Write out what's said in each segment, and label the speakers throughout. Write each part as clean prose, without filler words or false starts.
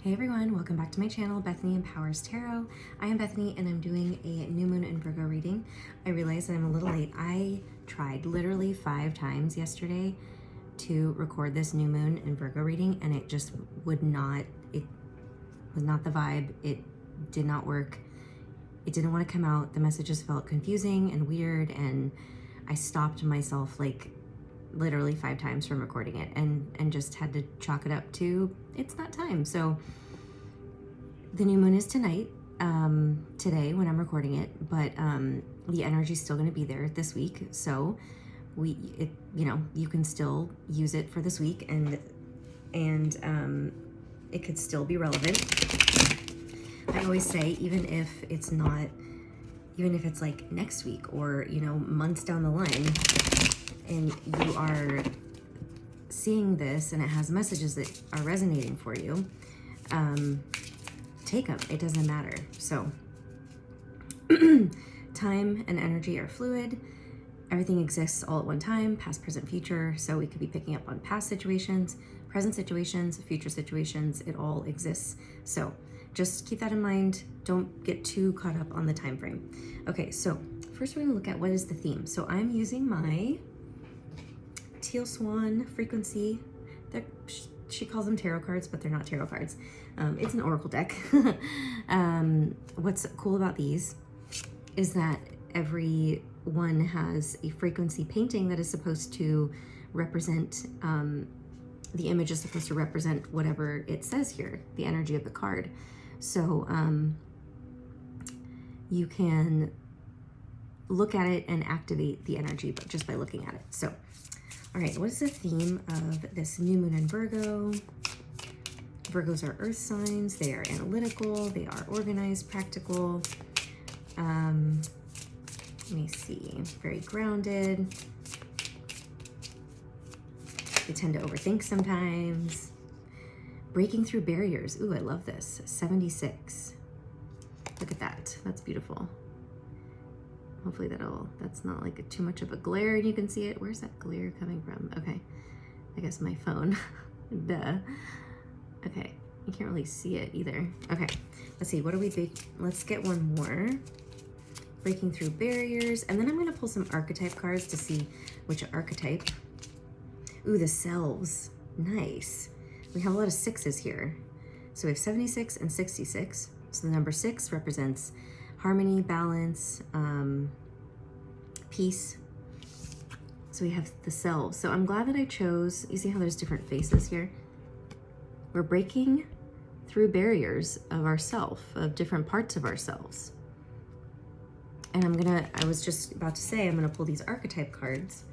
Speaker 1: Hey everyone, welcome back to my channel, Bethany Empowers Tarot. I am Bethany and I'm doing a new moon in Virgo reading. I realize that I'm a little late. I tried literally 5 times yesterday to record this new moon in Virgo reading and it just would not, it was not the vibe. It did not work. It didn't want to come out. The messages felt confusing and weird and I stopped myself like literally 5 times from recording it and just had to chalk it up to it's not time. So the new moon is tonight, today when I'm recording it, but the energy is still going to be there this week. So you can still use it for this week and it could still be relevant. I always say, even if it's like next week or, months down the line, and you are seeing this and it has messages that are resonating for you, take them. It doesn't matter. So time and energy are fluid. Everything exists all at one time, past, present, future. So we could be picking up on past situations, present situations, future situations. It all exists. So just keep that in mind. Don't get too caught up on the time frame. Okay, so first we're gonna look at what is the theme. So I'm using my Teal Swan frequency. She calls them tarot cards, but they're not tarot cards. It's an oracle deck. What's cool about these is that every one has a frequency painting that is supposed to represent, the image is supposed to represent whatever it says here, the energy of the card. So you can look at it and activate the energy just by looking at it. So all right, what is the theme of this new moon in Virgo? Virgos are earth signs. They are analytical. They are organized, practical. Let me see. Very grounded. They tend to overthink sometimes. Breaking through barriers. Ooh, I love this. 76. Look at that. That's beautiful. Hopefully that's not like too much of a glare and you can see it. Where's that glare coming from? Okay, I guess my phone. Duh. Okay, you can't really see it either. Okay, let's see, what do we do? Let's get one more. Breaking through barriers. And then I'm gonna pull some archetype cards to see which archetype. Ooh, the selves, nice. We have a lot of 6s here. So we have 76 and 66. So the number 6 represents harmony, balance, peace. So we have the selves. So I'm glad that I chose, you see how there's different faces here? We're breaking through barriers of ourself, of different parts of ourselves. And I was just about to say, I'm gonna pull these archetype cards,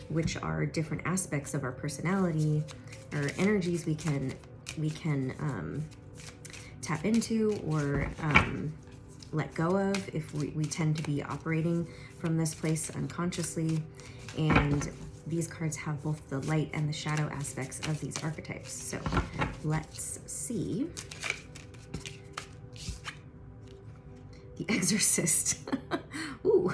Speaker 1: which are different aspects of our personality, or energies we can tap into or let go of if we tend to be operating from this place unconsciously. And these cards have both the light and the shadow aspects of these archetypes. So let's see. The Exorcist. Ooh.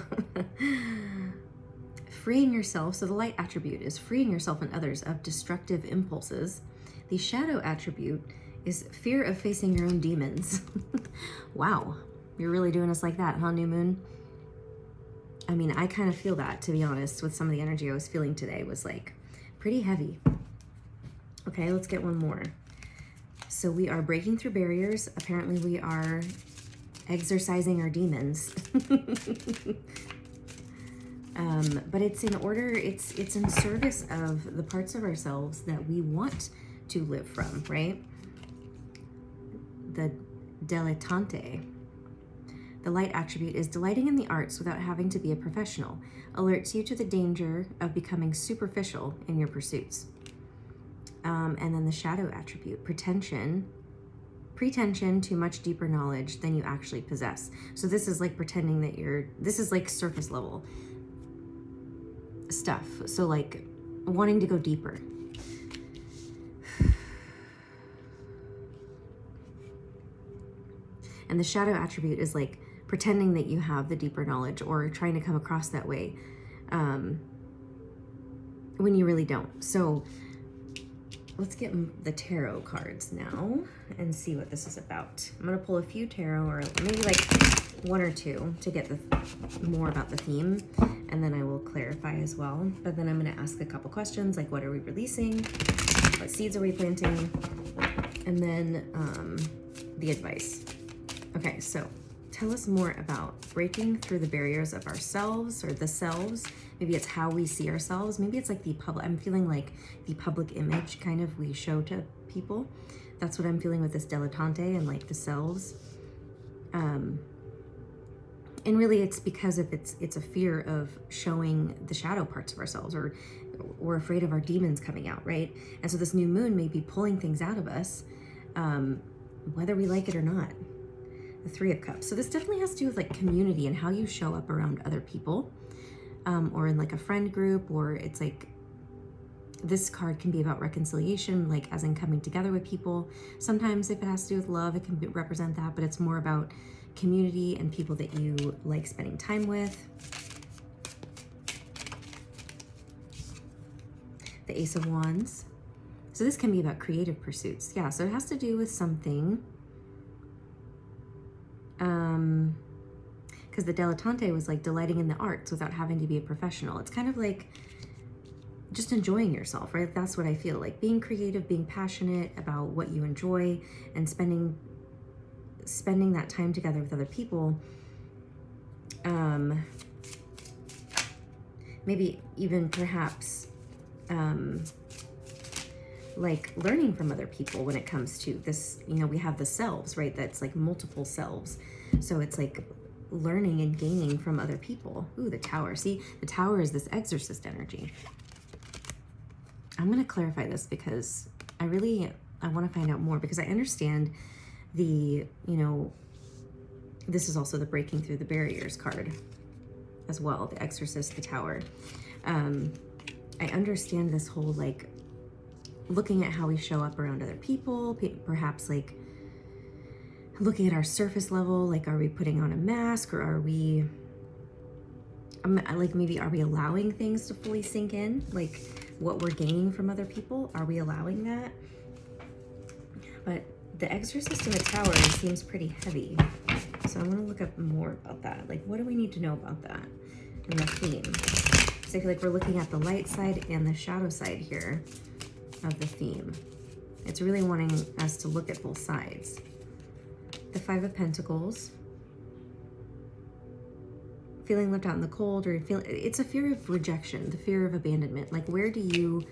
Speaker 1: Freeing yourself. So the light attribute is freeing yourself and others of destructive impulses. The shadow attribute is fear of facing your own demons. Wow. You're really doing us like that, huh, new moon? I mean, I kind of feel that, to be honest, with some of the energy I was feeling today was like pretty heavy. Okay, let's get one more. So we are breaking through barriers. Apparently we are exorcising our demons. But it's in order, it's in service of the parts of ourselves that we want to live from, right? The dilettante. The light attribute is delighting in the arts without having to be a professional. Alerts you to the danger of becoming superficial in your pursuits. And then the shadow attribute, pretension to much deeper knowledge than you actually possess. So this is like pretending that this is like surface level stuff. So like wanting to go deeper. And the shadow attribute is like pretending that you have the deeper knowledge or trying to come across that way when you really don't. So let's get the tarot cards now and see what this is about. I'm gonna pull a few tarot, or maybe like one or two, to get more about the theme, and then I will clarify as well. But then I'm gonna ask a couple questions, like what are we releasing? What seeds are we planting? And then the advice. Okay, so tell us more about breaking through the barriers of ourselves, or the selves. Maybe it's how we see ourselves. Maybe it's like the public, I'm feeling like the public image kind of we show to people. That's what I'm feeling with this dilettante and like the selves. And really it's because of it's a fear of showing the shadow parts of ourselves, or we're afraid of our demons coming out, right? And so this new moon may be pulling things out of us, whether we like it or not. The Three of Cups. So this definitely has to do with like community and how you show up around other people, or in like a friend group, or it's like, this card can be about reconciliation, like as in coming together with people. Sometimes if it has to do with love, it can represent that, but it's more about community and people that you like spending time with. The Ace of Wands. So this can be about creative pursuits. Yeah, so it has to do with something. Because the dilettante was like delighting in the arts without having to be a professional. It's kind of like just enjoying yourself, right? That's what I feel like. Being creative, being passionate about what you enjoy, and spending that time together with other people. Maybe even perhaps like learning from other people when it comes to this, you know, we have the selves, right? That's like multiple selves. So it's like learning and gaining from other people. Ooh, the Tower. See, the Tower is this exorcist energy. I'm going to clarify this because I want to find out more, because I understand the, you know, this is also the breaking through the barriers card as well. The Exorcist, the Tower. I understand this whole like looking at how we show up around other people, perhaps like looking at our surface level, like are we putting on a mask, or are we like maybe are we allowing things to fully sink in, like what we're gaining from other people, are we allowing that? But the Exorcist and the Tower seems pretty heavy, so I want to look up more about that. Like what do we need to know about that and the theme? So I feel like we're looking at the light side and the shadow side here of the theme. It's really wanting us to look at both sides. The Five of Pentacles. Feeling left out in the cold, or it's a fear of rejection, the fear of abandonment. Like where do you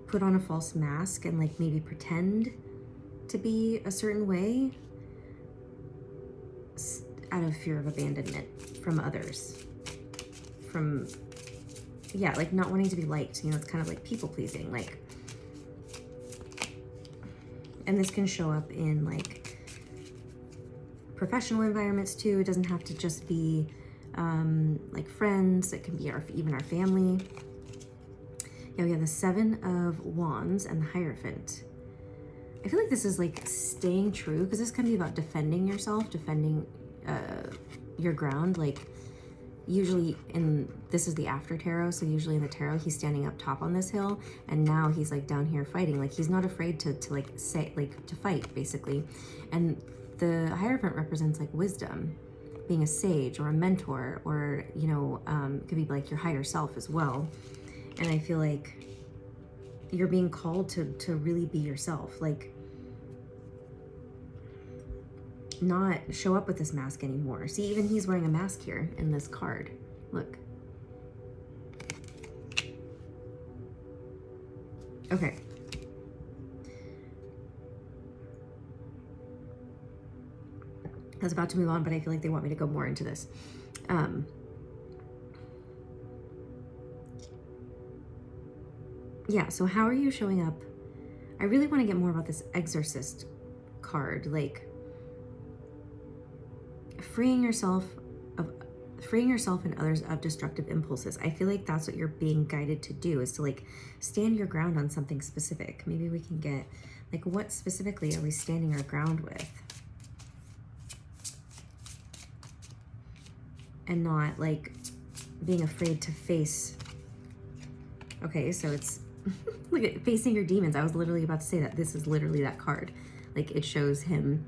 Speaker 1: put on a false mask and like maybe pretend to be a certain way out of fear of abandonment from others, from, yeah, like not wanting to be liked, you know, it's kind of like people pleasing, like, and this can show up in like professional environments too. It doesn't have to just be like friends. It can be even our family. Yeah, we have the Seven of Wands and the Hierophant. I feel like this is like staying true, because this can be about defending yourself, defending your ground. Like usually this is the after tarot, so usually in the tarot he's standing up top on this hill, and now he's like down here fighting. Like he's not afraid to like say, like to fight basically. And the Hierophant represents like wisdom, being a sage or a mentor, or you know, it could be like your higher self as well. And I feel like you're being called to really be yourself, like not show up with this mask anymore. See, even he's wearing a mask here in this card. Look. Okay. I was about to move on, but I feel like they want me to go more into this. Yeah, so how are you showing up? I really want to get more about this Exorcist card, like freeing yourself and others of destructive impulses. I feel like that's what you're being guided to do, is to like stand your ground on something specific. Maybe we can get like, what specifically are we standing our ground with? And not like being afraid to face. Okay, so it's Look at facing your demons. I was literally about to say that. This is literally that card. Like, it shows him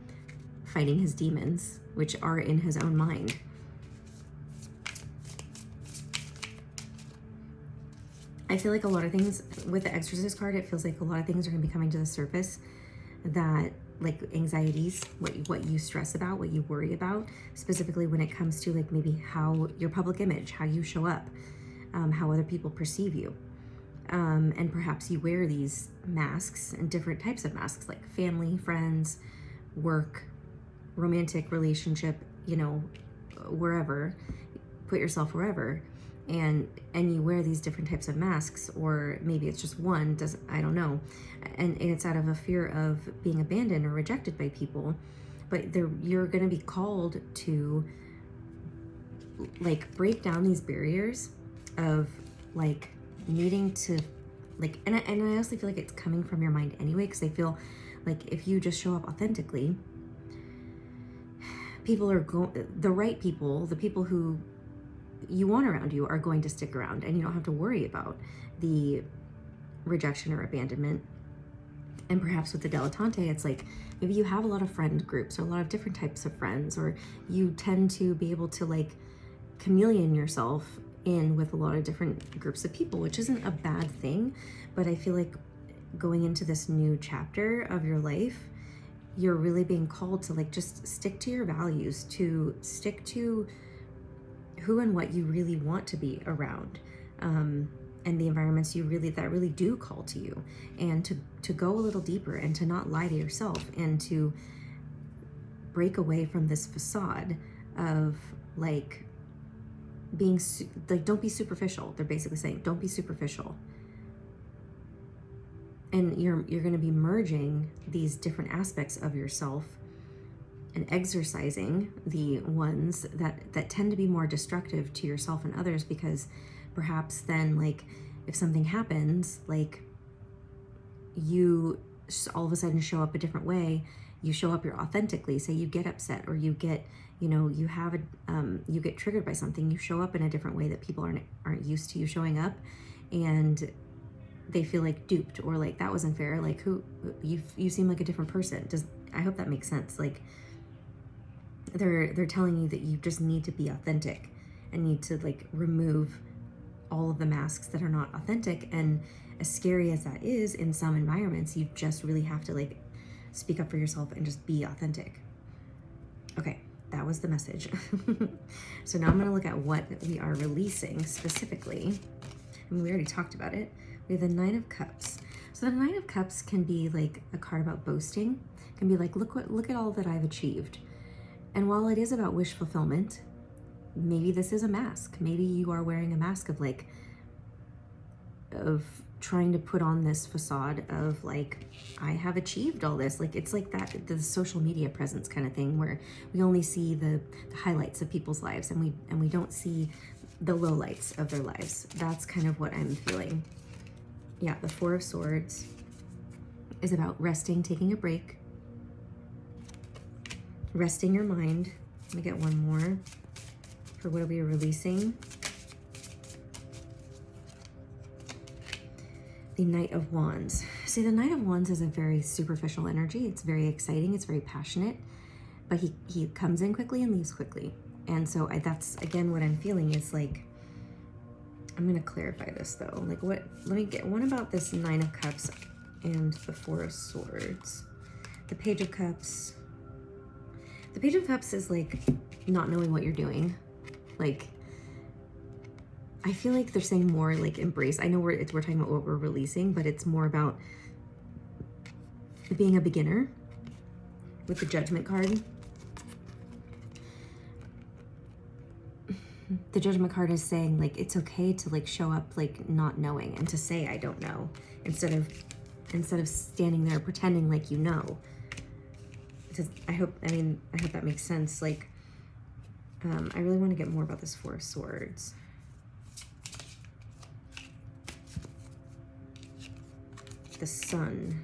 Speaker 1: fighting his demons, which are in his own mind. I feel like a lot of things with the Exorcist card, it feels like a lot of things are going to be coming to the surface that, like, anxieties, what you stress about, what you worry about, specifically when it comes to, like, maybe how your public image, how you show up, how other people perceive you. And perhaps you wear these masks, and different types of masks, like family, friends, work, romantic relationship, you know, wherever, put yourself wherever, and you wear these different types of masks, or maybe it's just one, I don't know, and it's out of a fear of being abandoned or rejected by people. But you're going to be called to, like, break down these barriers of, like, needing to, like, and I honestly feel like it's coming from your mind anyway, because I feel like if you just show up authentically, people are the right people, the people who you want around you, are going to stick around, and you don't have to worry about the rejection or abandonment. And perhaps with the dilettante, it's like maybe you have a lot of friend groups or a lot of different types of friends, or you tend to be able to, like, chameleon yourself in with a lot of different groups of people, which isn't a bad thing. But I feel like going into this new chapter of your life, you're really being called to, like, just stick to your values, to stick to who and what you really want to be around, and the environments that really do call to you, and to go a little deeper, and to not lie to yourself, and to break away from this facade of, like, being like, don't be superficial. They're basically saying, don't be superficial. And you're going to be merging these different aspects of yourself and exercising the ones that tend to be more destructive to yourself and others, because perhaps then, like, if something happens, like, you all of a sudden show up a different way, you show up you're authentically, say you get upset, or you get, you know, you have you get triggered by something, you show up in a different way that people aren't used to you showing up, and they feel like duped, or like, that was unfair, like, you seem like a different person. I hope that makes sense. Like, they're telling you that you just need to be authentic, and need to, like, remove all of the masks that are not authentic. And as scary as that is in some environments, you just really have to, like, speak up for yourself and just be authentic. Okay, that was the message. So now I'm going to look at what we are releasing specifically. I mean, we already talked about it. We have the Nine of Cups. So the Nine of Cups can be like a card about boasting. It can be like, look at all that I've achieved. And while it is about wish fulfillment, maybe this is a mask. Maybe you are wearing a mask of, like, of trying to put on this facade of, like, I have achieved all this. Like, it's like that, the social media presence kind of thing, where we only see the highlights of people's lives, and we don't see the lowlights of their lives. That's kind of what I'm feeling. Yeah, the Four of Swords is about resting, taking a break, resting your mind. Let me get one more for what we are releasing. The Knight of Wands. See, the Knight of Wands is a very superficial energy. It's very exciting. It's very passionate, but he comes in quickly and leaves quickly. And so that's, again, what I'm feeling is, like, I'm going to clarify this though. Like, let me get one about this Nine of Cups and the Four of Swords. The Page of Cups. The Page of Cups is, like, not knowing what you're doing. Like, I feel like they're saying more, like, embrace. I know we're talking about what we're releasing, but it's more about being a beginner with the Judgment card. The Judgment card is saying, like, it's okay to, like, show up, like, not knowing, and to say I don't know, instead of standing there pretending like you know. I hope that makes sense. Like, I really want to get more about this Four of Swords. The Sun.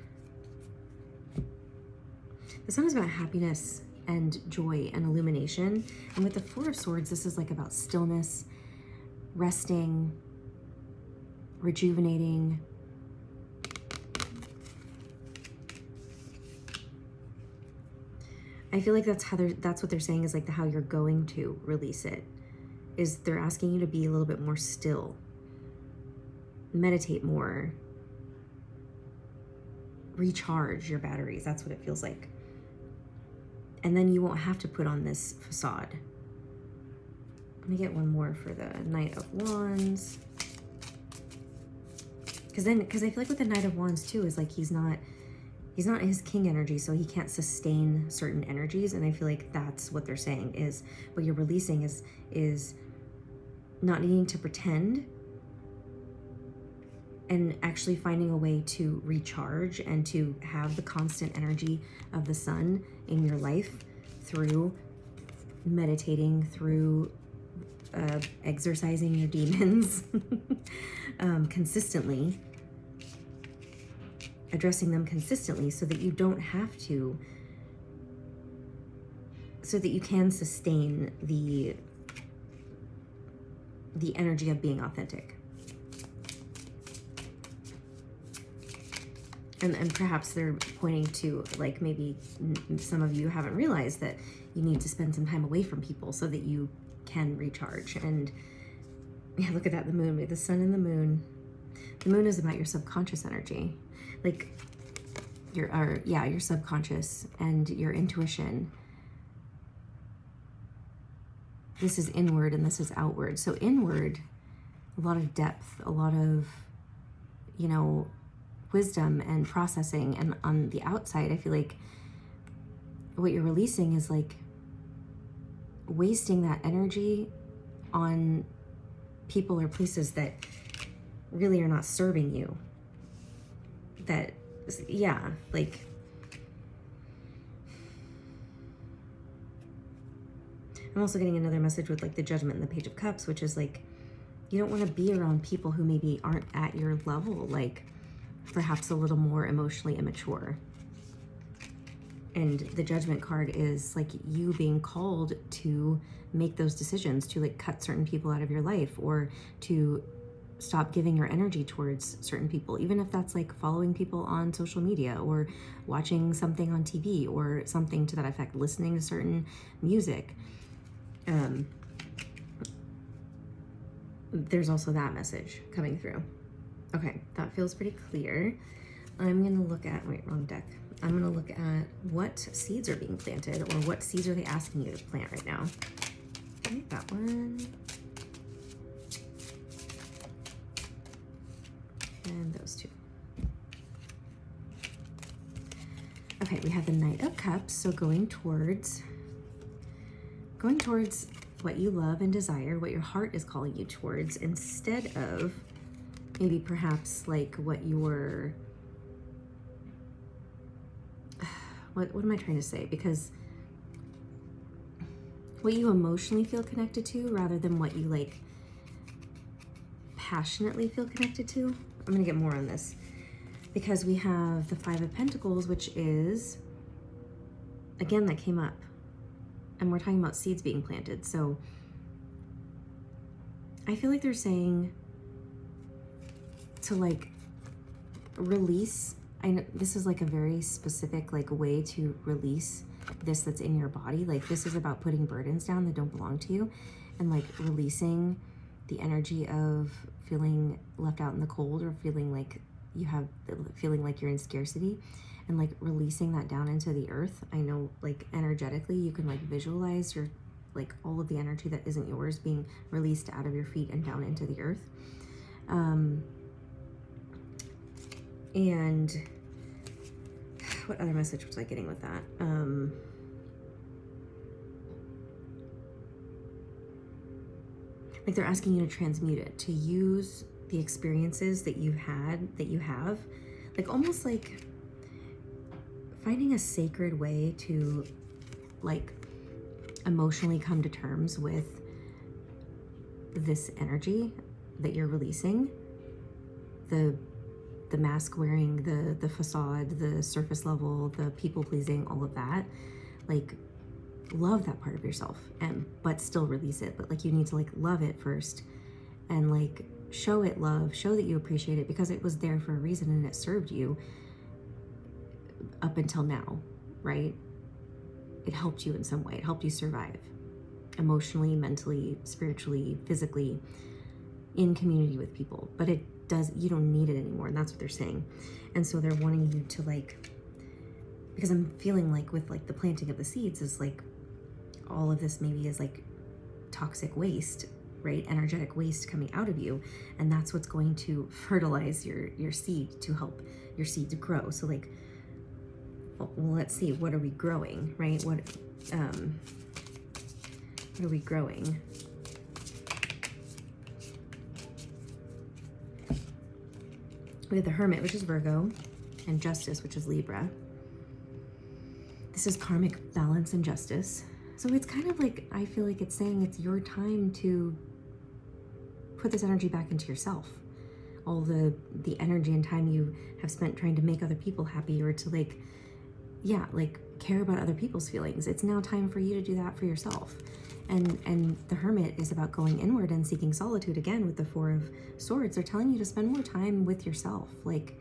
Speaker 1: The Sun is about happiness and joy and illumination. And with the Four of Swords, this is, like, about stillness, resting, rejuvenating, I feel like that's what they're saying is like how you're going to release it, is they're asking you to be a little bit more still, meditate more, recharge your batteries. That's what it feels like. And then you won't have to put on this facade. Let me get one more for the Knight of Wands. Because I feel like with the Knight of Wands too, is like he's not in his king energy, so he can't sustain certain energies. And I feel like that's what they're saying, is what you're releasing is not needing to pretend, and actually finding a way to recharge and to have the constant energy of the sun in your life through meditating, through exercising your demons consistently, addressing them consistently, so that you don't have to, so that you can sustain the energy of being authentic. And perhaps they're pointing to, like, maybe some of you haven't realized that you need to spend some time away from people so that you can recharge. And yeah, look at that, the moon, the sun and the moon. The moon is about your subconscious energy, like your subconscious and your intuition. This is inward and this is outward. So inward, a lot of depth, a lot of, wisdom and processing. And on the outside, I feel like what you're releasing is like wasting that energy on people or places that really are not serving you. That, yeah, like, I'm also getting another message with like the Judgment and the Page of Cups, which is like, you don't want to be around people who maybe aren't at your level, like perhaps a little more emotionally immature. And the Judgment card is like you being called to make those decisions, to like cut certain people out of your life, or to stop giving your energy towards certain people, even if that's like following people on social media or watching something on TV or something to that effect, listening to certain music. There's also that message coming through. Okay, that feels pretty clear. I'm gonna look at, wait, wrong deck. I'm gonna look at what seeds are being planted, or what seeds are they asking you to plant right now. Okay, that one. And those two. Okay, we have the Knight of Cups, so going towards what you love and desire, what your heart is calling you towards, instead of maybe perhaps like what your, what am I trying to say? Because what you emotionally feel connected to rather than what you like passionately feel connected to. I'm gonna get more on this because we have the Five of Pentacles, which is, again, that came up, and we're talking about seeds being planted. So I feel like they're saying to like release. I know this is like a very specific like way to release this that's in your body. Like this is about putting burdens down that don't belong to you, and like releasing the energy of feeling left out in the cold, or feeling like you're in scarcity, and like releasing that down into the earth. I know like energetically you can like visualize your, like all of the energy that isn't yours being released out of your feet and down into the earth. And what other message was I getting with that? Like they're asking you to transmute it, to use the experiences that you have, like almost like finding a sacred way to like emotionally come to terms with this energy that you're releasing, the mask wearing, the facade, the surface level, the people pleasing, all of that. Like love that part of yourself, but still release it. But like you need to like love it first, and like show it love, show that you appreciate it, because it was there for a reason and it served you up until now, right? it helped you in some way. It helped you survive emotionally, mentally, spiritually, physically, in community with people. But you don't need it anymore, and that's what they're saying. And so they're wanting you to like, because I'm feeling like with like the planting of the seeds is like all of this maybe is like toxic waste, right? Energetic waste coming out of you, and that's what's going to fertilize your seed to help your seed to grow. So like, well, let's see, what are we growing, right? What are we growing? We have the Hermit, which is Virgo, and Justice, which is Libra. This is karmic balance and justice. So it's kind of like, I feel like it's saying it's your time to put this energy back into yourself. All the energy and time you have spent trying to make other people happy, or to like, yeah, like care about other people's feelings. It's now time for you to do that for yourself. And the Hermit is about going inward and seeking solitude. Again, with the Four of Swords, they're telling you to spend more time with yourself. Like,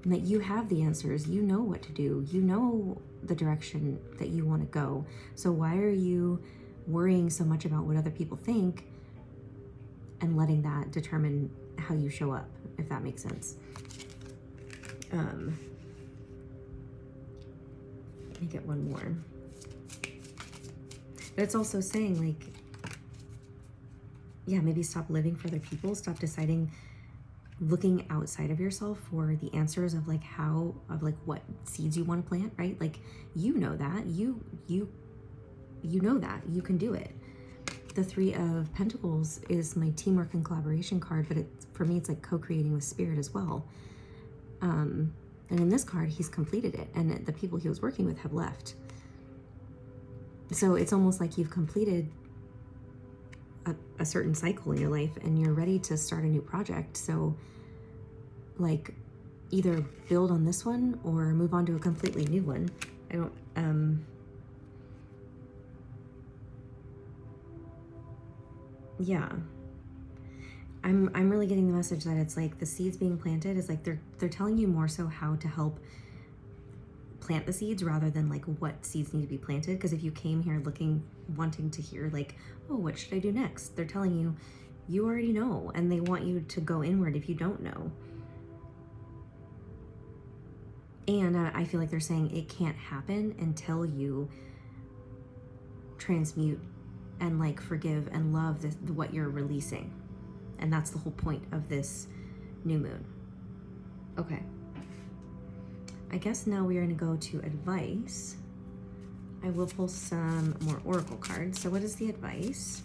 Speaker 1: that you have the answers, you know what to do, you know the direction that you want to go. So why are you worrying so much about what other people think and letting that determine how you show up, if that makes sense? Let me get one more. But it's also saying like, yeah, maybe stop living for other people, stop deciding, looking outside of yourself for the answers of like what seeds you want to plant, right? Like, you know that, you know that, you can do it. The Three of Pentacles is my teamwork and collaboration card, but for me, it's like co-creating with spirit as well. And in this card, he's completed it, and the people he was working with have left. So it's almost like you've completed a certain cycle in your life and you're ready to start a new project. So like, either build on this one or move on to a completely new one. I don't, yeah. I'm really getting the message that it's like the seeds being planted is like they're telling you more so how to help plant the seeds rather than like what seeds need to be planted. Because if you came here wanting to hear like, oh, what should I do next? They're telling you, you already know, and they want you to go inward if you don't know. And I feel like they're saying it can't happen until you transmute and like forgive and love what you're releasing. And that's the whole point of this new moon. Okay. I guess now we are going to go to advice. I will pull some more oracle cards. So what is the advice?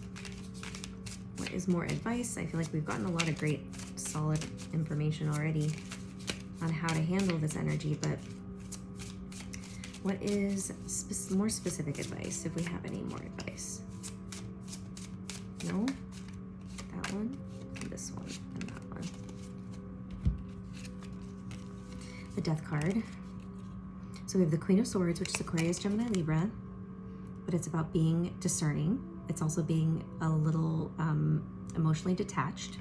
Speaker 1: What is more advice? I feel like we've gotten a lot of great, solid information already on how to handle this energy, but what is more specific advice, if we have any more advice? No? That one, and this one, and that one. The Death card. So we have the Queen of Swords, which is Aquarius, Gemini, Libra, but it's about being discerning. It's also being a little emotionally detached,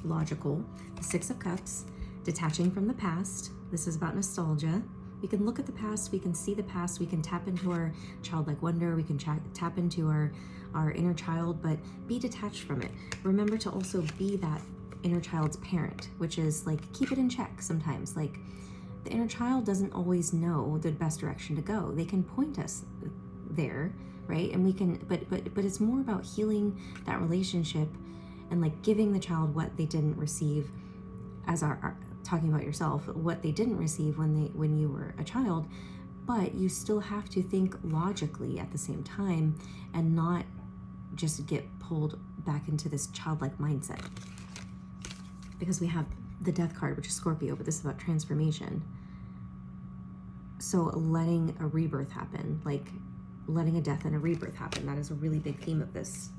Speaker 1: logical. The Six of Cups, detaching from the past. This is about nostalgia. We can look at the past, we can see the past, we can tap into our childlike wonder, we can tap into our inner child, but be detached from it. Remember to also be that inner child's parent, which is like, keep it in check sometimes. Like, the inner child doesn't always know the best direction to go. They can point us there, right? And we can, but it's more about healing that relationship and like giving the child what they didn't receive, as our talking about yourself, what they didn't receive when you were a child. But you still have to think logically at the same time and not just get pulled back into this childlike mindset. Because we have the Death card, which is Scorpio, but this is about transformation. So letting a rebirth happen, like letting a death and a rebirth happen, that is a really big theme of this.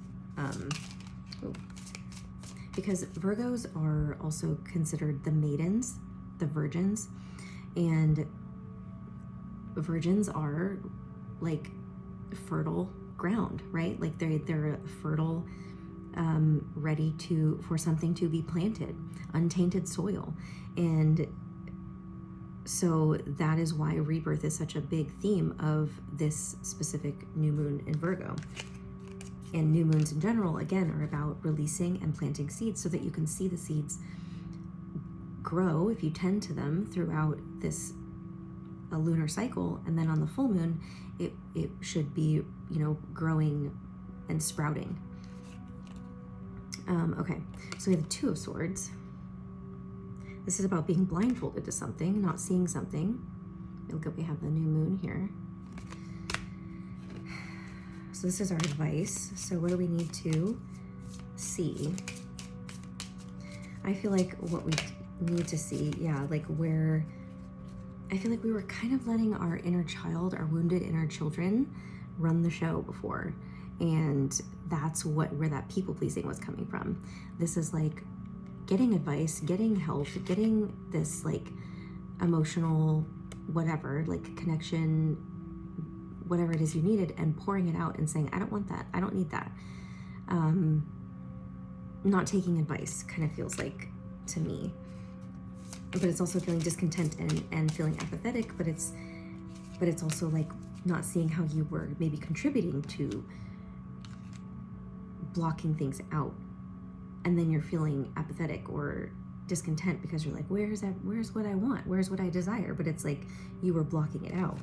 Speaker 1: Because Virgos are also considered the maidens, the virgins, and virgins are like fertile ground, right? Like they're fertile, ready for something to be planted, untainted soil. And So that is why rebirth is such a big theme of this specific new moon in Virgo. And new moons in general, again, are about releasing and planting seeds so that you can see the seeds grow if you tend to them throughout this a lunar cycle. And then on the full moon, it should be, growing and sprouting. Okay, so we have the Two of Swords. This is about being blindfolded to something, not seeing something. Look up, we have the new moon here. So this is our advice. So what do we need to see? I feel like what we need to see, like where I feel like we were kind of letting our inner child, our wounded inner children, run the show before. And that's where that people pleasing was coming from. This is like getting advice, getting help, getting this like emotional whatever, like connection, whatever it is you needed, and pouring it out and saying, I don't want that, I don't need that. Not taking advice kind of feels like to me. But it's also feeling discontent and feeling apathetic, but it's also like not seeing how you were maybe contributing to blocking things out, and then you're feeling apathetic or discontent because you're like, where's what I want, where's what I desire, but it's like you were blocking it out.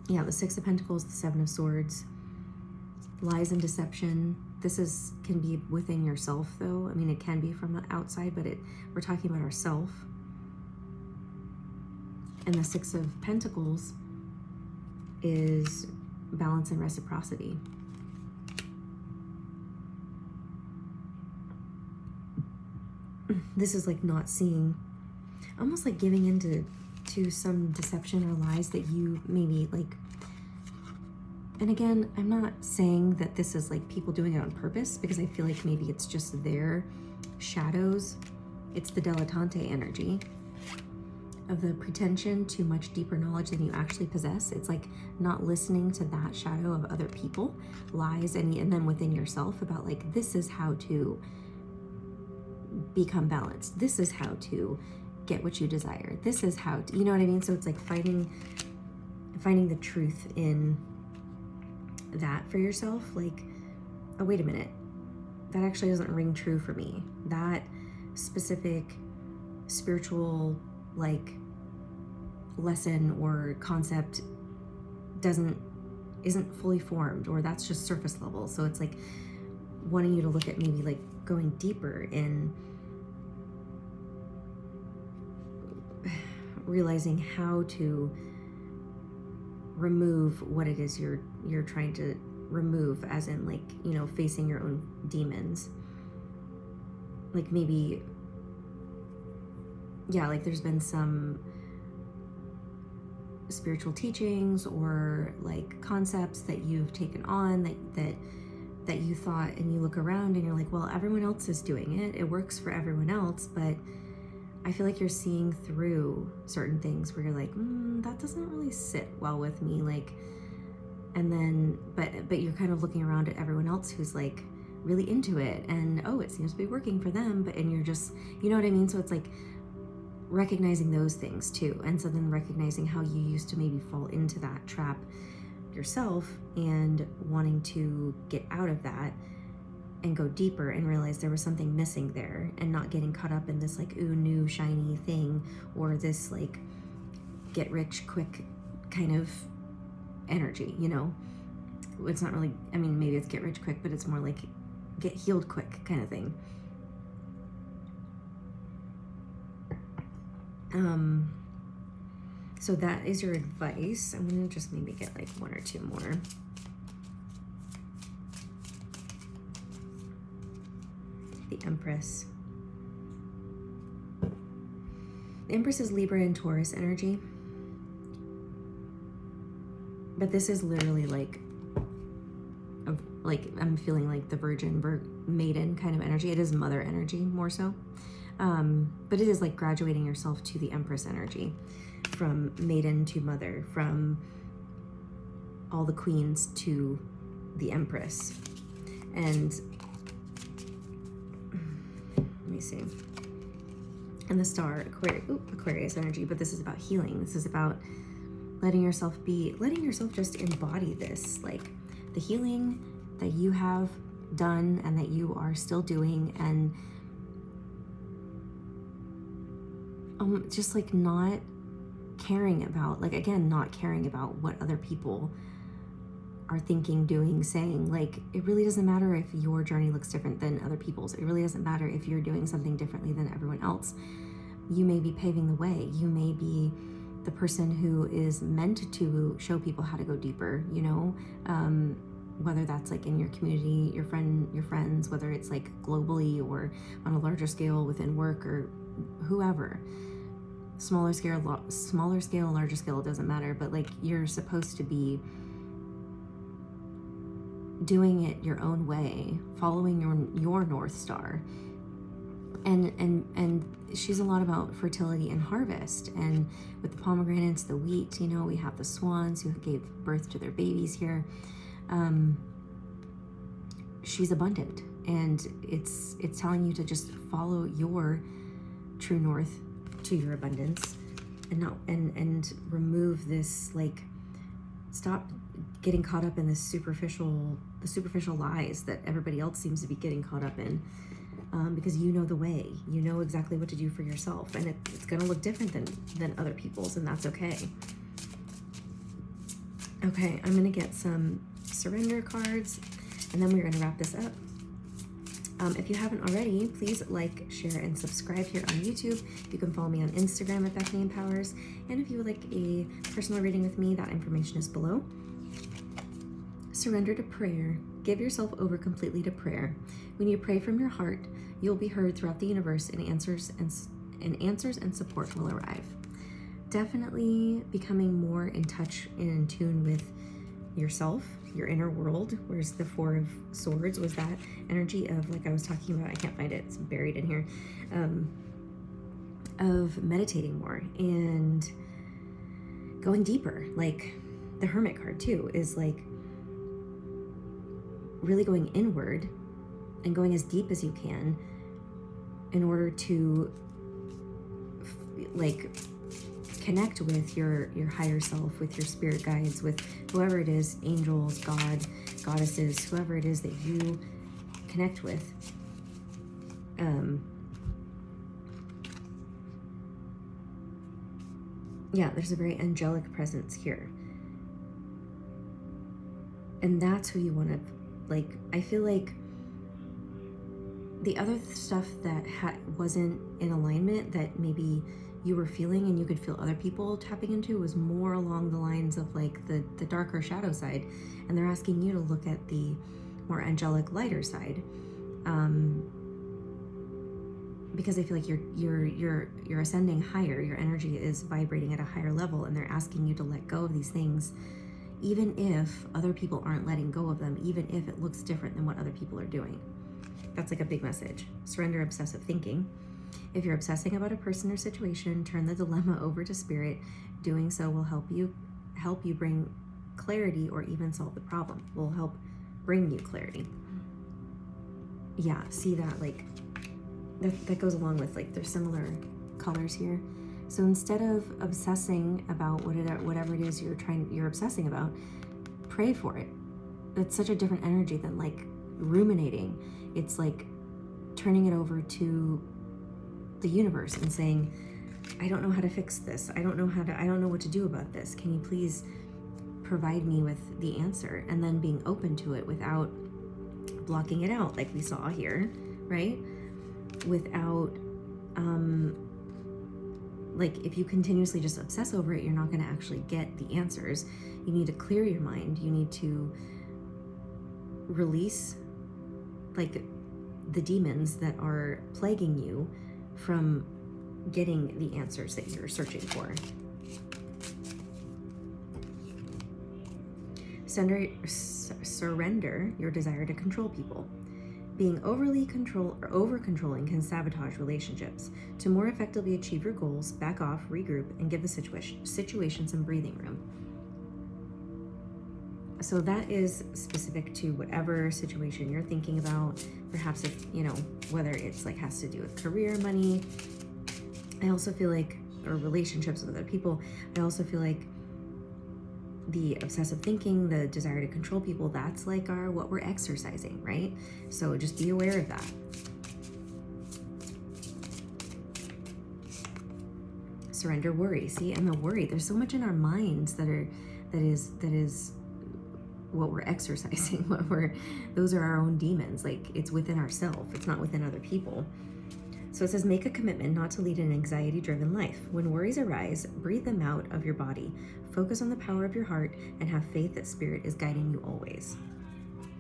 Speaker 1: The Six of Pentacles, the Seven of Swords, lies and deception. This can be within yourself though. I mean, it can be from the outside, but we're talking about ourself. And the Six of Pentacles is balance and reciprocity. This is like not seeing, almost like giving into some deception or lies that you maybe like. And again, I'm not saying that this is like people doing it on purpose, because I feel like maybe it's just their shadows. It's the dilettante energy of the pretension to much deeper knowledge than you actually possess. It's like not listening to that shadow of other people, lies, and then within yourself about like, this is how to become balanced. This is how to get what you desire. This is how to, you know what I mean? So it's like finding the truth in that for yourself. Like, oh, wait a minute, that actually doesn't ring true for me. That specific spiritual like lesson or concept isn't fully formed, or that's just surface level. So it's like wanting you to look at maybe like going deeper in realizing how to remove what it is you're trying to remove, as in like, facing your own demons. Like maybe, like there's been some spiritual teachings or like concepts that you've taken on that you thought, and you look around and you're like, well, everyone else is doing it. It works for everyone else, but I feel like you're seeing through certain things where you're like, that doesn't really sit well with me. Like, and then, but you're kind of looking around at everyone else who's like really into it, and oh, it seems to be working for them. And you're just, you know what I mean? So it's like recognizing those things too. And so then recognizing how you used to maybe fall into that trap yourself, and wanting to get out of that and go deeper and realize there was something missing there, and not getting caught up in this like, ooh, new shiny thing, or this like get rich quick kind of energy, It's not really, I mean, maybe it's get rich quick, but it's more like get healed quick kind of thing. So that is your advice. I'm gonna just maybe get like one or two more. The Empress. The Empress is Libra and Taurus energy. But this is literally like I'm feeling like the Virgin, Maiden kind of energy. It is mother energy more so. But it is like graduating yourself to the Empress energy, from Maiden to Mother, from all the queens to the Empress. And let me see. And the star, Aquarius energy, but this is about healing. This is about letting yourself just embody this, like the healing that you have done and that you are still doing, and just like not caring about, like, again, not caring about what other people are thinking, doing, saying. Like, it really doesn't matter if your journey looks different than other people's. It really doesn't matter if you're doing something differently than everyone else. You may be paving the way. You may be the person who is meant to show people how to go deeper, you know, whether that's like in your community, your friends, whether it's like globally or on a larger scale within work or whoever. Smaller scale, larger scale, it doesn't matter, but like you're supposed to be doing it your own way, following your North Star. And she's a lot about fertility and harvest. And with the pomegranates, the wheat, you know, we have the swans who gave birth to their babies here. She's abundant, and it's telling you to just follow your true north to your abundance, and remove this, like, stop getting caught up in the superficial lies that everybody else seems to be getting caught up in, because you know the way, you know exactly what to do for yourself, and it's going to look different than other people's, and that's okay. Okay, I'm going to get some surrender cards, and then we're going to wrap this up. If you haven't already, please like, share, and subscribe here on YouTube. You can follow me on Instagram at Bethany Empowers. And if you would like a personal reading with me, that information is below. Surrender to prayer. Give yourself over completely to prayer. When you pray from your heart, you'll be heard throughout the universe, and answers and support will arrive. Definitely becoming more in touch and in tune with yourself, your inner world. Whereas the Four of Swords was that energy of, like I was talking about, I can't find it, it's buried in here, of meditating more and going deeper. Like the Hermit card too is like really going inward and going as deep as you can in order to like connect with your higher self, with your spirit guides, with whoever it is, angels, God, goddesses, whoever it is that you connect with. Yeah, there's a very angelic presence here. And that's who you want to, like, I feel like the other stuff that wasn't in alignment, that maybe you were feeling and you could feel other people tapping into, was more along the lines of like the darker shadow side, and they're asking you to look at the more angelic lighter side, because I feel like you're ascending higher. Your energy is vibrating at a higher level, and they're asking you to let go of these things, even if other people aren't letting go of them, even if it looks different than what other people are doing. That's like a big message. Surrender obsessive thinking. If you're obsessing about a person or situation, turn the dilemma over to spirit. Doing so will help you bring clarity, or even solve the problem. Will help bring you clarity. Yeah, see that, like that goes along with, like, there's similar colors here. So instead of obsessing about whatever it is you're obsessing about, pray for it. That's such a different energy than like ruminating. It's like turning it over to the universe and saying, I don't know how to fix this. I don't know what to do about this. Can you please provide me with the answer? And then being open to it without blocking it out, like we saw here, right? Without, like, if you continuously just obsess over it, you're not going to actually get the answers. You need to clear your mind. You need to release, like, the demons that are plaguing you from getting the answers that you're searching for. Surrender your desire to control people. Being overly over-controlling can sabotage relationships. To more effectively achieve your goals, back off, regroup, and give the situation some breathing room. So that is specific to whatever situation you're thinking about. Perhaps if, whether it's like has to do with career, money, I also feel like, or relationships with other people, I also feel like the obsessive thinking, the desire to control people, that's like what we're exercising, right? So just be aware of that. Surrender worry. See, and the worry, there's so much in our minds that is what we're exercising. Those are our own demons. Like, it's within ourselves, it's not within other people. So it says, make a commitment not to lead an anxiety-driven life. When worries arise, breathe them out of your body. Focus on the power of your heart and have faith that Spirit is guiding you always.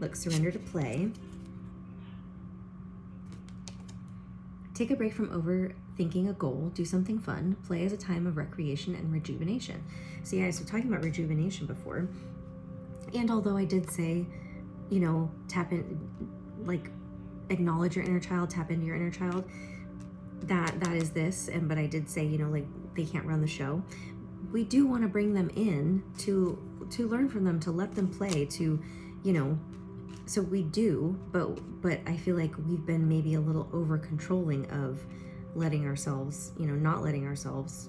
Speaker 1: Look, surrender to play. Take a break from overthinking a goal. Do something fun. Play as a time of recreation and rejuvenation. So yeah, so talking about rejuvenation before. And although I did say, you know, tap in, like, acknowledge your inner child, tap into your inner child, that is this. But I did say, you know, like, they can't run the show. We do want to bring them in to learn from them, to let them play, to, you know, so we do, but I feel like we've been maybe a little over controlling of letting ourselves, you know, not letting ourselves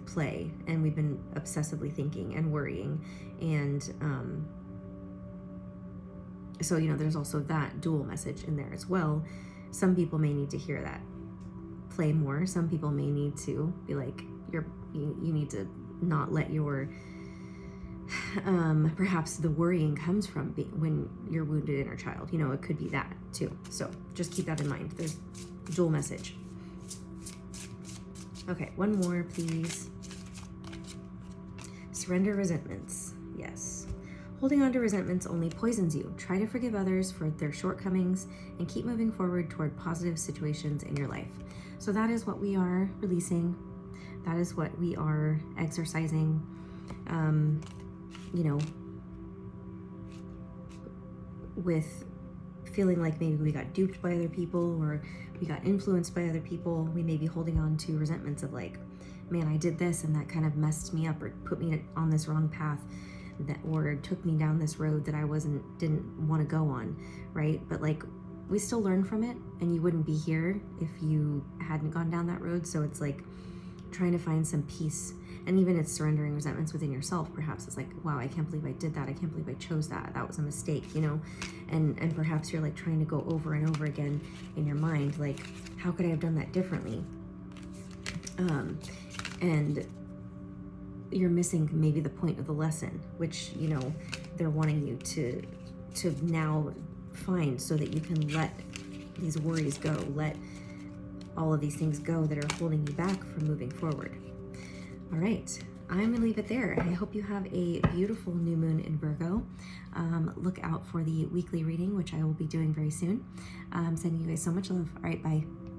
Speaker 1: play, and we've been obsessively thinking and worrying, and so, you know, there's also that dual message in there as well. Some people may need to hear that, play more. Some people may need to be like, you need to not let your perhaps the worrying comes from when you're wounded inner child. You know, it could be that too. So just keep that in mind. There's dual message. Okay, one more, please. Surrender resentments. Yes. Holding on to resentments only poisons you. Try to forgive others for their shortcomings and keep moving forward toward positive situations in your life. So that is what we are releasing. That is what we are exercising. You know, with feeling like maybe we got duped by other people, or we got influenced by other people. We may be holding on to resentments of like, man, I did this and that kind of messed me up, or put me on this wrong path, or took me down this road that I didn't want to go on, right? But like, we still learn from it, and you wouldn't be here if you hadn't gone down that road. So it's like trying to find some peace. And even it's surrendering resentments within yourself. Perhaps it's like, wow, I can't believe I did that. I can't believe I chose that. That was a mistake, you know? And perhaps you're like trying to go over and over again in your mind, like, how could I have done that differently? And you're missing maybe the point of the lesson, which, you know, they're wanting you to now find, so that you can let these worries go, let all of these things go that are holding you back from moving forward. All right, I'm gonna leave it there. I hope you have a beautiful new moon in Virgo. Look out for the weekly reading, which I will be doing very soon. Sending you guys so much love. All right, bye.